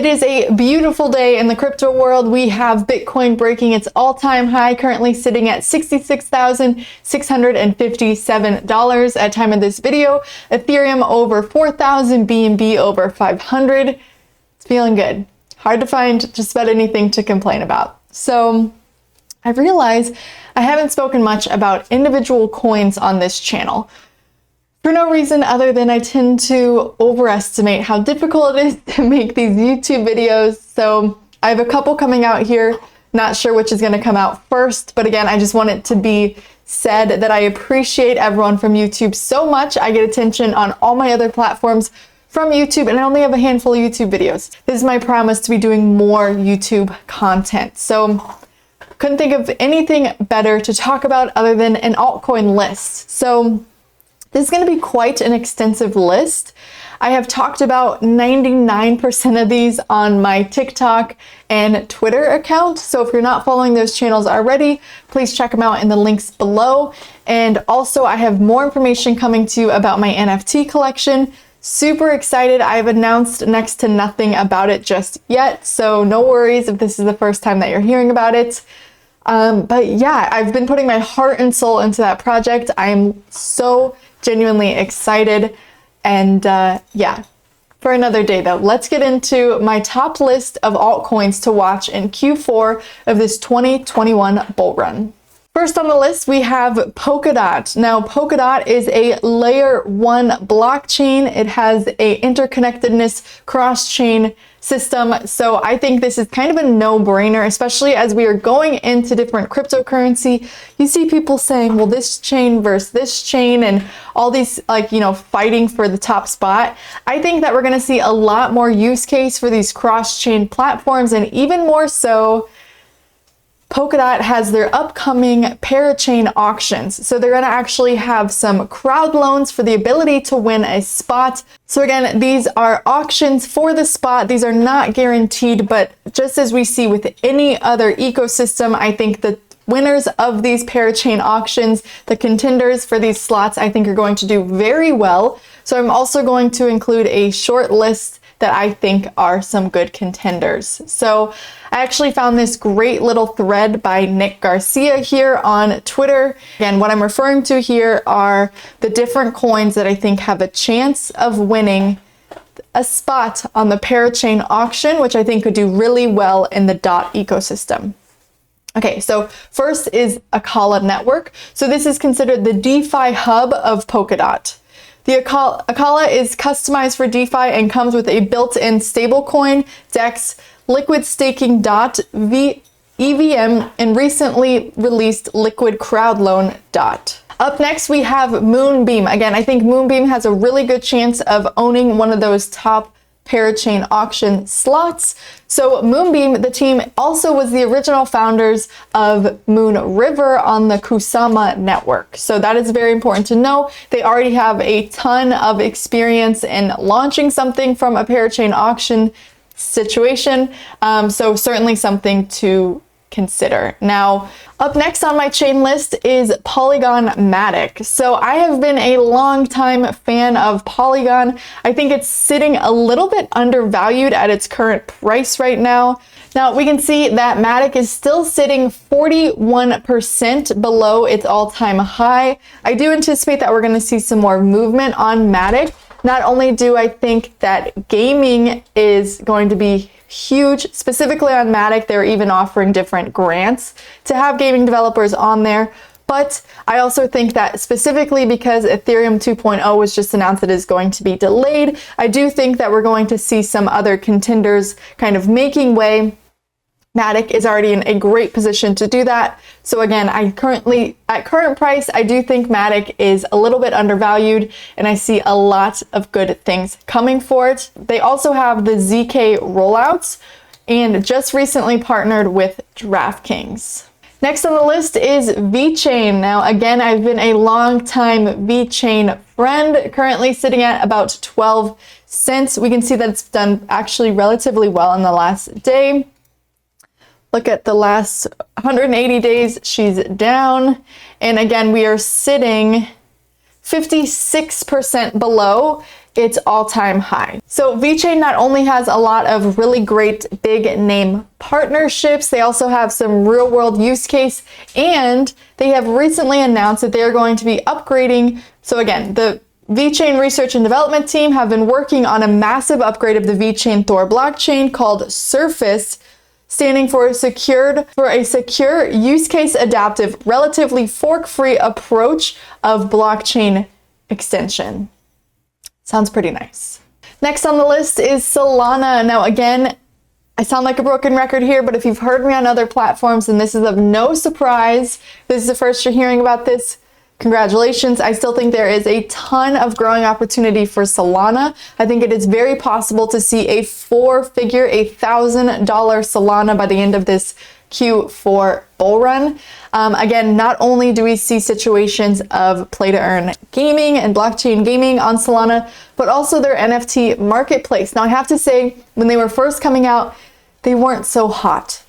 It is a beautiful day in the crypto world. We have Bitcoin breaking its all-time high, currently sitting at $66,657 at time of this video. Ethereum over 4,000, BNB over 500. It's feeling good. Hard to find just about anything to complain about. So I realize I haven't spoken much about individual coins on this channel. For no reason other than I tend to overestimate how difficult it is to make these YouTube videos. So I have a couple coming out here, not sure which is going to come out first. But again, I just want it to be said that I appreciate everyone from YouTube so much. I get attention on all my other platforms from YouTube, and I only have a handful of YouTube videos. This is my promise to be doing more YouTube content. So couldn't think of anything better to talk about other than an altcoin list. So this is going to be quite an extensive list. I have talked about 99% of these on my TikTok and Twitter account. So if you're not following those channels already, please check them out in the links below. And also I have more information coming to you about my NFT collection. Super excited. I've announced next to nothing about it just yet. So no worries if this is the first time that you're hearing about it. But yeah, I've been putting my heart and soul into that project. I'm so genuinely excited. And yeah, for another day though, let's get into my top list of altcoins to watch in Q4 of this 2021 bull run. First on the list, we have Polkadot. Now, Polkadot is a layer 1 blockchain. It has a interconnectedness cross-chain system. So I think this is kind of a no-brainer, especially as we are going into different cryptocurrency. You see people saying, well, this chain versus this chain and all these fighting for the top spot. I think that we're going to see a lot more use case for these cross-chain platforms, and even more so, Polkadot has their upcoming parachain auctions. So they're going to actually have some crowd loans for the ability to win a spot. So again, these are auctions for the spot. These are not guaranteed, but just as we see with any other ecosystem, I think the winners of these parachain auctions, the contenders for these slots, I think are going to do very well. So I'm also going to include a short list that I think are some good contenders. So I actually found this great little thread by Nick Garcia here on Twitter. Again, what I'm referring to here are the different coins that I think have a chance of winning a spot on the parachain auction, which I think could do really well in the DOT ecosystem. Okay, so first is Akala Network. So this is considered the DeFi hub of Polkadot. The Akala is customized for DeFi and comes with a built-in stablecoin, DEX, liquid staking DOT, EVM, and recently released liquid crowd loan DOT. Up next, we have Moonbeam. Again, I think Moonbeam has a really good chance of owning one of those top parachain auction slots. So Moonbeam, the team, also was the original founders of Moon River on the Kusama network. So that is very important to know. They already have a ton of experience in launching something from a parachain auction situation. So certainly something to consider. Now, up next on my chain list is Polygon Matic. So I have been a long time fan of Polygon. I think it's sitting a little bit undervalued at its current price right now. Now we can see that Matic is still sitting 41% below its all-time high. I do anticipate that we're going to see some more movement on Matic. Not only do I think that gaming is going to be huge, specifically on Matic, they're even offering different grants to have gaming developers on there. But I also think that specifically because Ethereum 2.0 was just announced that it is going to be delayed, I do think that we're going to see some other contenders kind of making way. Matic is already in a great position to do that. So again, at current price, I do think Matic is a little bit undervalued, and I see a lot of good things coming for it. They also have the ZK rollouts and just recently partnered with DraftKings. Next on the list is VeChain. Now, again, I've been a long time VeChain friend, currently sitting at about 12 cents. We can see that it's done actually relatively well in the last day. Look at the last 180 days, she's down. And again, we are sitting 56% below its all-time high. So VeChain not only has a lot of really great big name partnerships, they also have some real world use case, and they have recently announced that they are going to be upgrading. So again, the VeChain research and development team have been working on a massive upgrade of the VeChain Thor blockchain called Surface, standing for a secure use case adaptive, relatively fork-free approach of blockchain extension. Sounds pretty nice. Next on the list is Solana. Now again, I sound like a broken record here, but if you've heard me on other platforms, and this is of no surprise, this is the first you're hearing about this, congratulations. I still think there is a ton of growing opportunity for Solana. I think it is very possible to see a four-figure, $1,000 Solana by the end of this Q4 bull run. Again, not only do we see situations of play to earn gaming and blockchain gaming on Solana, but also their NFT marketplace. Now I have to say, when they were first coming out, they weren't so hot.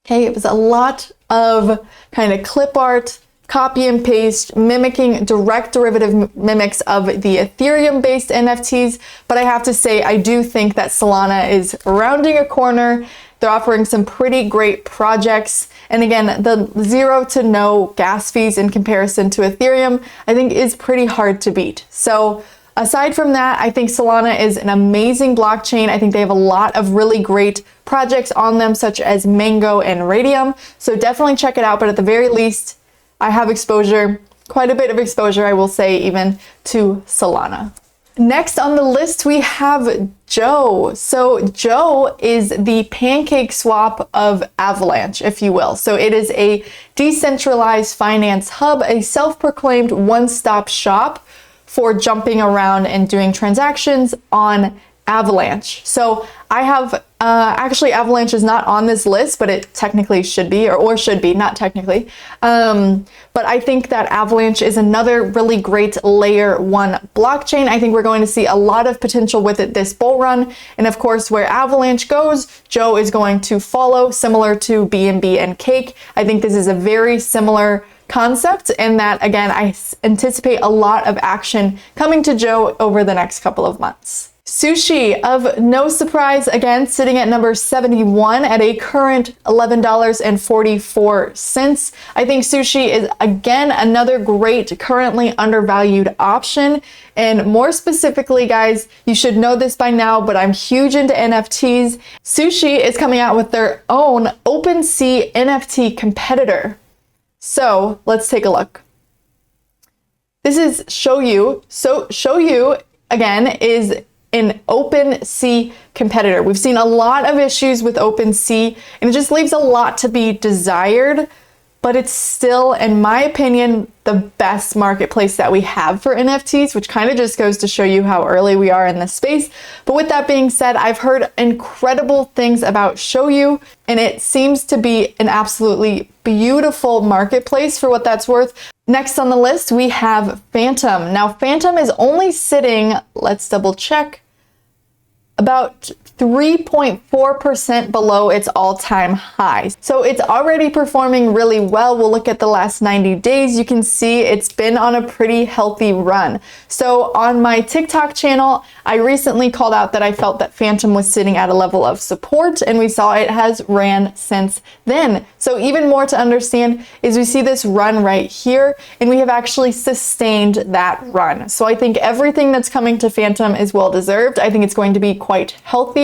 Okay, it was a lot of kind of clip art, copy and paste, mimicking direct derivative mimics of the Ethereum-based NFTs. But I have to say, I do think that Solana is rounding a corner. They're offering some pretty great projects. And again, the 0 to no gas fees in comparison to Ethereum, I think is pretty hard to beat. So aside from that, I think Solana is an amazing blockchain. I think they have a lot of really great projects on them, such as Mango and Radium. So definitely check it out. But at the very least, I have exposure, quite a bit of exposure, I will say, even to Solana. Next on the list, we have Joe. So Joe is the pancake swap of Avalanche, if you will. So it is a decentralized finance hub, a self-proclaimed one-stop shop for jumping around and doing transactions on Avalanche. So I have, actually Avalanche is not on this list, but it technically should be, or should be, not technically. But I think that Avalanche is another really great layer one blockchain. I think we're going to see a lot of potential with it this bull run. And of course, where Avalanche goes, Joe is going to follow, similar to BNB and Cake. I think this is a very similar concept, and that again, I anticipate a lot of action coming to Joe over the next couple of months. Sushi, of no surprise, again, sitting at number 71 at a current $11.44. I think Sushi is, again, another great, currently undervalued option. And more specifically, guys, you should know this by now, but I'm huge into NFTs. Sushi is coming out with their own OpenSea NFT competitor. So let's take a look. This is Show You. So Show You, again, is an OpenSea competitor. We've seen a lot of issues with OpenSea, and it just leaves a lot to be desired, but it's still, in my opinion, the best marketplace that we have for NFTs, which kind of just goes to show you how early we are in this space. But with that being said, I've heard incredible things about Show You, and it seems to be an absolutely beautiful marketplace for what that's worth. Next on the list, we have Phantom. Now, Phantom is only sitting, let's double check, about 3.4% below its all-time high. So it's already performing really well. We'll look at the last 90 days. You can see it's been on a pretty healthy run. So on my TikTok channel, I recently called out that I felt that Phantom was sitting at a level of support, and we saw it has ran since then. So even more to understand is we see this run right here, and we have actually sustained that run. So I think everything that's coming to Phantom is well-deserved. I think it's going to be quite healthy.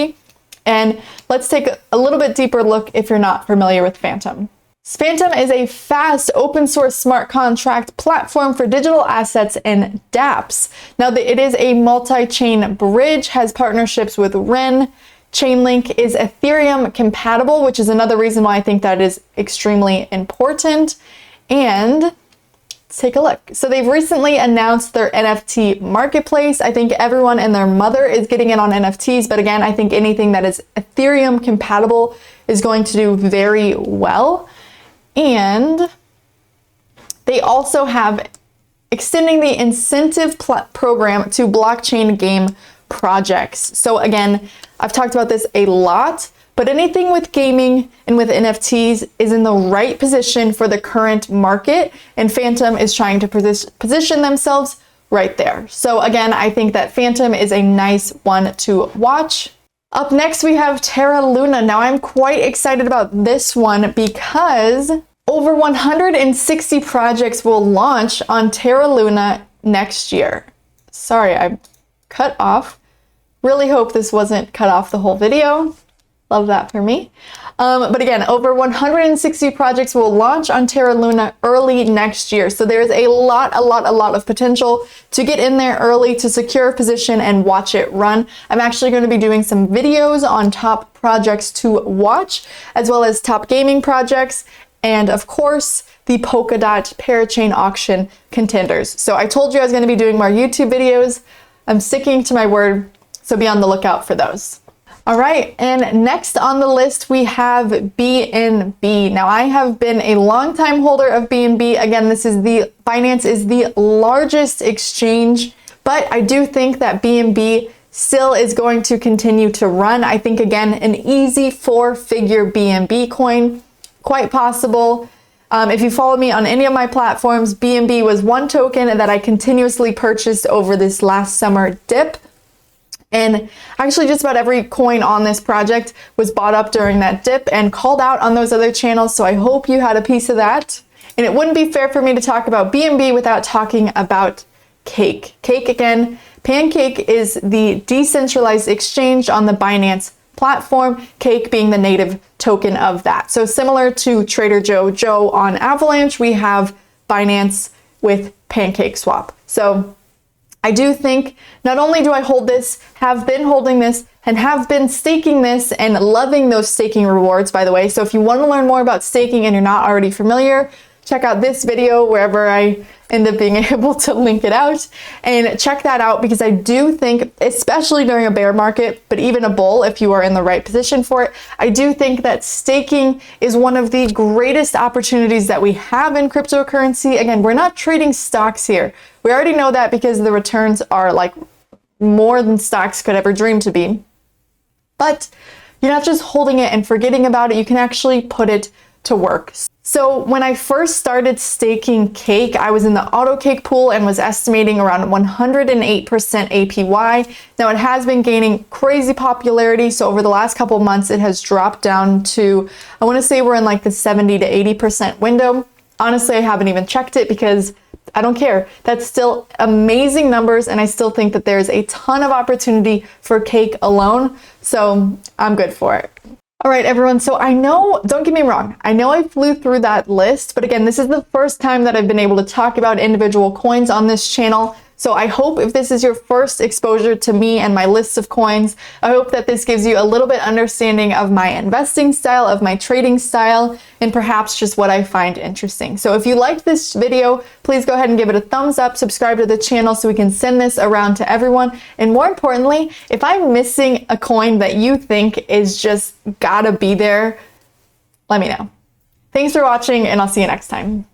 And let's take a little bit deeper look if you're not familiar with Phantom. Phantom is a fast open source smart contract platform for digital assets and dApps. Now, it is a multi-chain bridge, has partnerships with Ren. Chainlink is Ethereum compatible, which is another reason why I think that is extremely important. And let's take a look. So they've recently announced their NFT marketplace. I think everyone and their mother is getting in on NFTs, but again, I think anything that is Ethereum compatible is going to do very well. And they also have extending the incentive program to blockchain game projects. So again, I've talked about this a lot, but anything with gaming and with NFTs is in the right position for the current market, and Phantom is trying to position themselves right there. So again, I think that Phantom is a nice one to watch. Up next, we have Terra Luna. Now I'm quite excited about this one because over 160 projects will launch on Terra Luna next year. Sorry, I cut off. Really hope this wasn't cut off the whole video. Love that for me. But again, over 160 projects will launch on Terra Luna early next year. So there's a lot of potential to get in there early, to secure a position and watch it run. I'm actually going to be doing some videos on top projects to watch, as well as top gaming projects, and of course, the Polkadot parachain auction contenders. So I told you I was going to be doing more YouTube videos. I'm sticking to my word, so be on the lookout for those. All right, and next on the list we have BNB. Now I have been a longtime holder of BNB. Again, Binance is the largest exchange, but I do think that BNB still is going to continue to run. I think again, an easy 4-figure BNB coin, quite possible. If you follow me on any of my platforms, BNB was one token that I continuously purchased over this last summer dip. And actually just about every coin on this project was bought up during that dip and called out on those other channels. So I hope you had a piece of that. And it wouldn't be fair for me to talk about BNB without talking about Cake. Cake again, Pancake is the decentralized exchange on the Binance platform, Cake being the native token of that. So similar to Trader Joe on Avalanche, we have Binance with Pancake Swap. So I do think not only do I hold this, have been holding this, and have been staking this and loving those staking rewards, by the way. So if you want to learn more about staking and you're not already familiar, check out this video wherever I end up being able to link it out, and check that out, because I do think, especially during a bear market, but even a bull, if you are in the right position for it, I do think that staking is one of the greatest opportunities that we have in cryptocurrency. Again, we're not trading stocks here. We already know that because the returns are like more than stocks could ever dream to be. But you're not just holding it and forgetting about it, you can actually put it to work. So when I first started staking Cake, I was in the auto Cake pool and was estimating around 108% APY. Now it has been gaining crazy popularity. So over the last couple of months, it has dropped down to, I want to say we're in like the 70 to 80% window. Honestly, I haven't even checked it because I don't care. That's still amazing numbers, and I still think that there's a ton of opportunity for Cake alone. So I'm good for it. All right, everyone. So I know, don't get me wrong, I know I flew through that list, but again, this is the first time that I've been able to talk about individual coins on this channel. So I hope if this is your first exposure to me and my list of coins, I hope that this gives you a little bit understanding of my investing style, of my trading style, and perhaps just what I find interesting. So if you liked this video, please go ahead and give it a thumbs up, subscribe to the channel so we can send this around to everyone. And more importantly, if I'm missing a coin that you think is just gotta be there, let me know. Thanks for watching, and I'll see you next time.